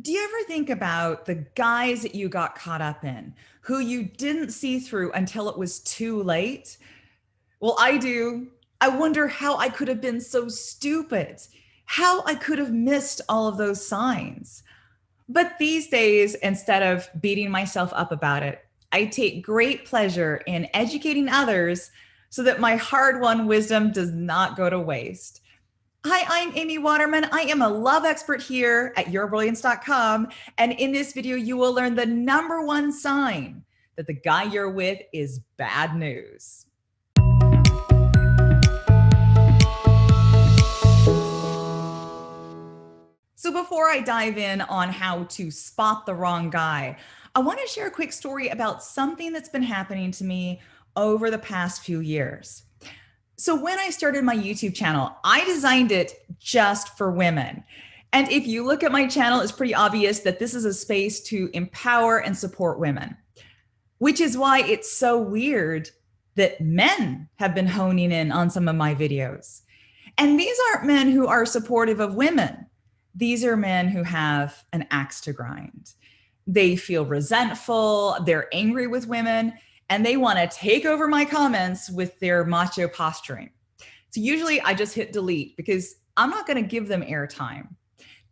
Do you ever think about the guys that you got caught up in, who you didn't see through until it was too late? Well, I do. I wonder how I could have been so stupid, how I could have missed all of those signs. But these days, instead of beating myself up about it, I take great pleasure in educating others so that my hard won wisdom does not go to waste. Hi, I'm Amy Waterman. I am a love expert here at yourbrilliance.com. And in this video, you will learn the number one sign that the guy you're with is bad news. So before I dive in on how to spot the wrong guy, I want to share a quick story about something that's been happening to me over the past few years. So when I started my YouTube channel, I designed it just for women. And if you look at my channel, it's pretty obvious that this is a space to empower and support women, which is why it's so weird that men have been honing in on some of my videos. And these aren't men who are supportive of women. These are men who have an axe to grind. They feel resentful, they're angry with women, and they want to take over my comments with their macho posturing. So usually I just hit delete because I'm not going to give them airtime.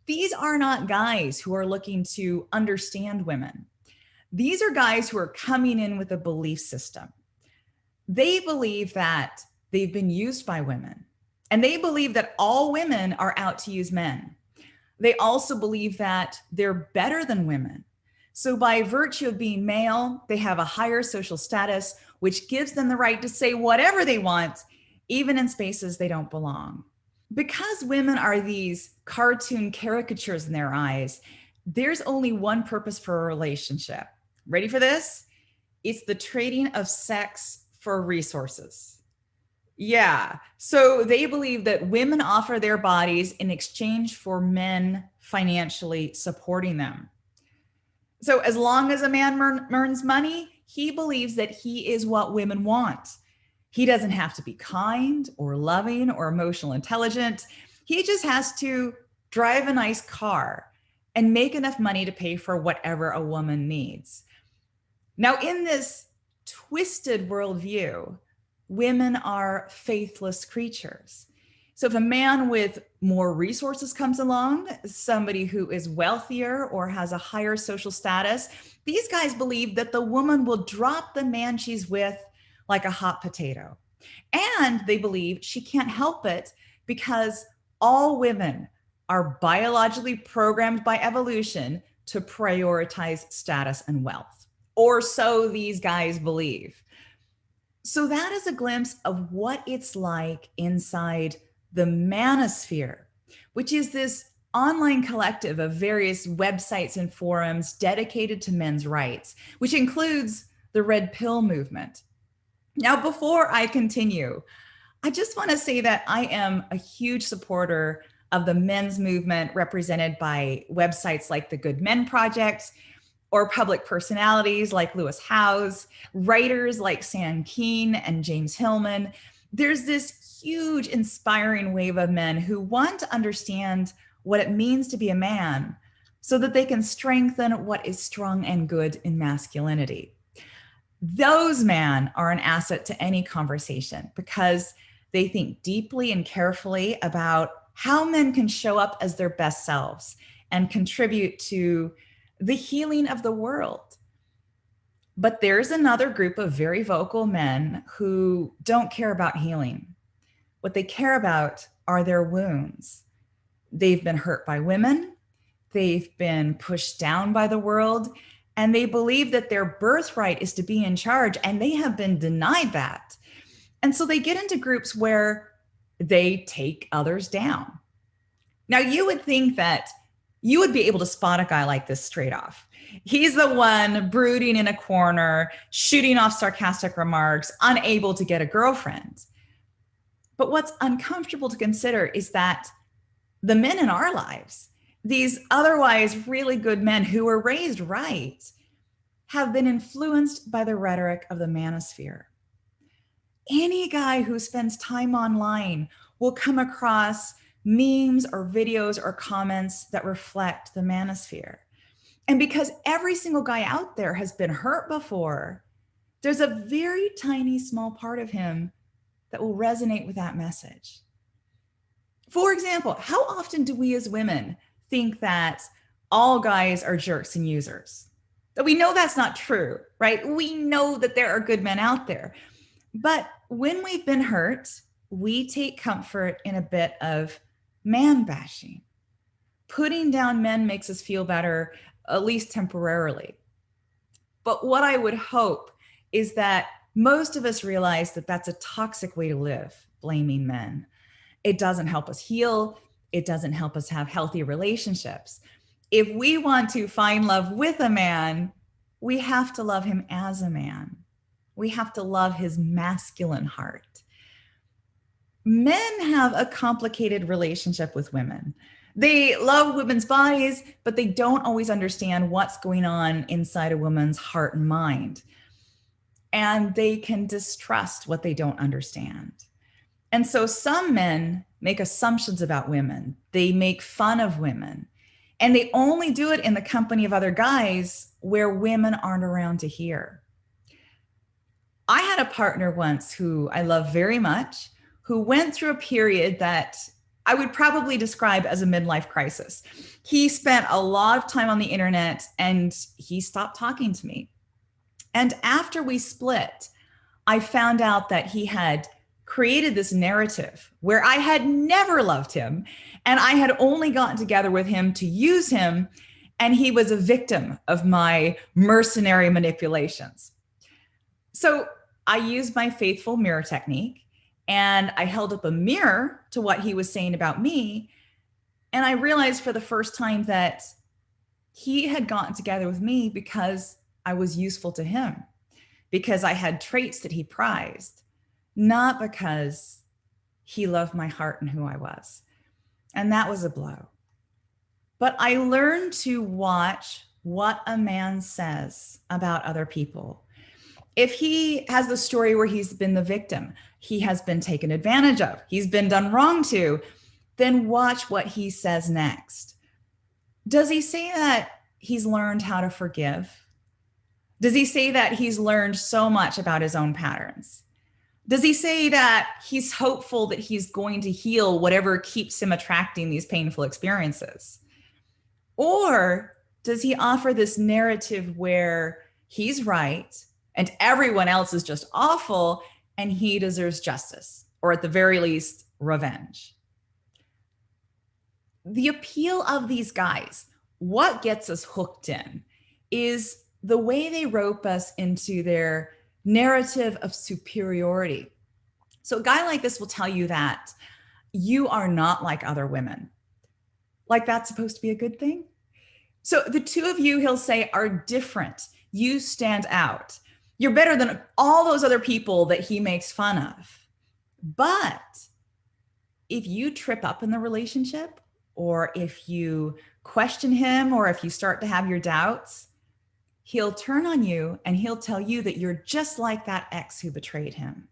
These are not guys who are looking to understand women. These are guys who are coming in with a belief system. They believe that they've been used by women, and they believe that all women are out to use men. They also believe that they're better than women. So by virtue of being male, they have a higher social status, which gives them the right to say whatever they want, even in spaces they don't belong. Because women are these cartoon caricatures in their eyes, there's only one purpose for a relationship. Ready for this? It's the trading of sex for resources. Yeah, so they believe that women offer their bodies in exchange for men financially supporting them. So as long as a man earns money, he believes that he is what women want. He doesn't have to be kind or loving or emotionally intelligent. He just has to drive a nice car and make enough money to pay for whatever a woman needs. Now, in this twisted worldview, women are faithless creatures. So if a man with more resources comes along, somebody who is wealthier or has a higher social status, these guys believe that the woman will drop the man she's with like a hot potato. And they believe she can't help it because all women are biologically programmed by evolution to prioritize status and wealth. Or so these guys believe. So that is a glimpse of what it's like inside the manosphere, which is this online collective of various websites and forums dedicated to men's rights, which includes the Red Pill movement. Now, before I continue, I just want to say that I am a huge supporter of the men's movement represented by websites like the Good Men Project, or public personalities like Lewis Howes, writers like Sam Keen and James Hillman. There's this huge inspiring wave of men who want to understand what it means to be a man so that they can strengthen what is strong and good in masculinity. Those men are an asset to any conversation because they think deeply and carefully about how men can show up as their best selves and contribute to the healing of the world. But there's another group of very vocal men who don't care about healing. What they care about are their wounds. They've been hurt by women, they've been pushed down by the world, and they believe that their birthright is to be in charge, and they have been denied that. And so they get into groups where they take others down. Now, you would think that you would be able to spot a guy like this straight off. He's the one brooding in a corner, shooting off sarcastic remarks, unable to get a girlfriend. But what's uncomfortable to consider is that the men in our lives, these otherwise really good men who were raised right, have been influenced by the rhetoric of the manosphere. Any guy who spends time online will come across memes or videos or comments that reflect the manosphere. And because every single guy out there has been hurt before, there's a very tiny, small part of him that will resonate with that message. For example, how often do we as women think that all guys are jerks and users? That we know that's not true, right? We know that there are good men out there. But when we've been hurt, we take comfort in a bit of man bashing. Putting down men makes us feel better, at least temporarily. But what I would hope is that most of us realize that that's a toxic way to live, blaming men. It doesn't help us heal. It doesn't help us have healthy relationships. If we want to find love with a man, we have to love him as a man. We have to love his masculine heart. Men have a complicated relationship with women. They love women's bodies, but they don't always understand what's going on inside a woman's heart and mind. And they can distrust what they don't understand. And so some men make assumptions about women. They make fun of women. And they only do it in the company of other guys where women aren't around to hear. I had a partner once who I love very much, who went through a period that I would probably describe as a midlife crisis. He spent a lot of time on the internet and he stopped talking to me. And after we split, I found out that he had created this narrative where I had never loved him and I had only gotten together with him to use him, and he was a victim of my mercenary manipulations. So I used my faithful mirror technique and I held up a mirror to what he was saying about me. And I realized for the first time that he had gotten together with me because I was useful to him, because I had traits that he prized, not because he loved my heart and who I was. And that was a blow. But I learned to watch what a man says about other people. If he has the story where he's been the victim, he has been taken advantage of, he's been done wrong to, then watch what he says next. Does he say that he's learned how to forgive? Does he say that he's learned so much about his own patterns? Does he say that he's hopeful that he's going to heal whatever keeps him attracting these painful experiences? Or does he offer this narrative where he's right and everyone else is just awful and he deserves justice, or at the very least, revenge? The appeal of these guys, what gets us hooked in, is the way they rope us into their narrative of superiority. So a guy like this will tell you that you are not like other women. Like that's supposed to be a good thing? So the two of you, he'll say, are different. You stand out. You're better than all those other people that he makes fun of. But if you trip up in the relationship, or if you question him, or if you start to have your doubts, he'll turn on you and he'll tell you that you're just like that ex who betrayed him.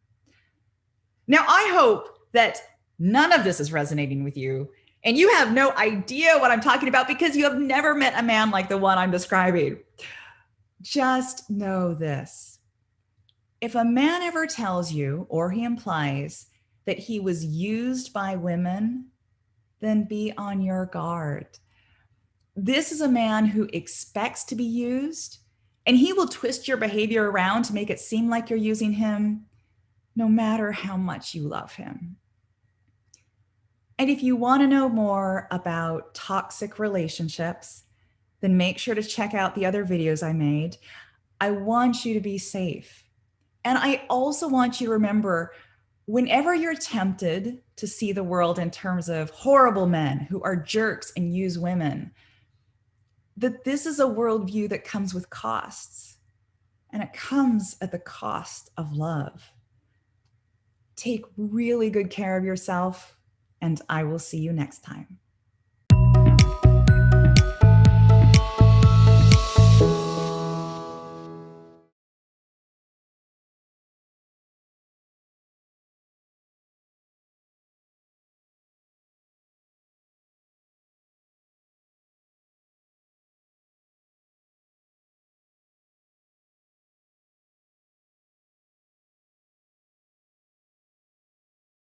Now, I hope that none of this is resonating with you and you have no idea what I'm talking about because you have never met a man like the one I'm describing. Just know this. If a man ever tells you or he implies that he was used by women, then be on your guard. This is a man who expects to be used, and he will twist your behavior around to make it seem like you're using him, no matter how much you love him. And if you want to know more about toxic relationships, then make sure to check out the other videos I made. I want you to be safe. And I also want you to remember, whenever you're tempted to see the world in terms of horrible men who are jerks and use women, that this is a worldview that comes with costs, and it comes at the cost of love. Take really good care of yourself, and I will see you next time.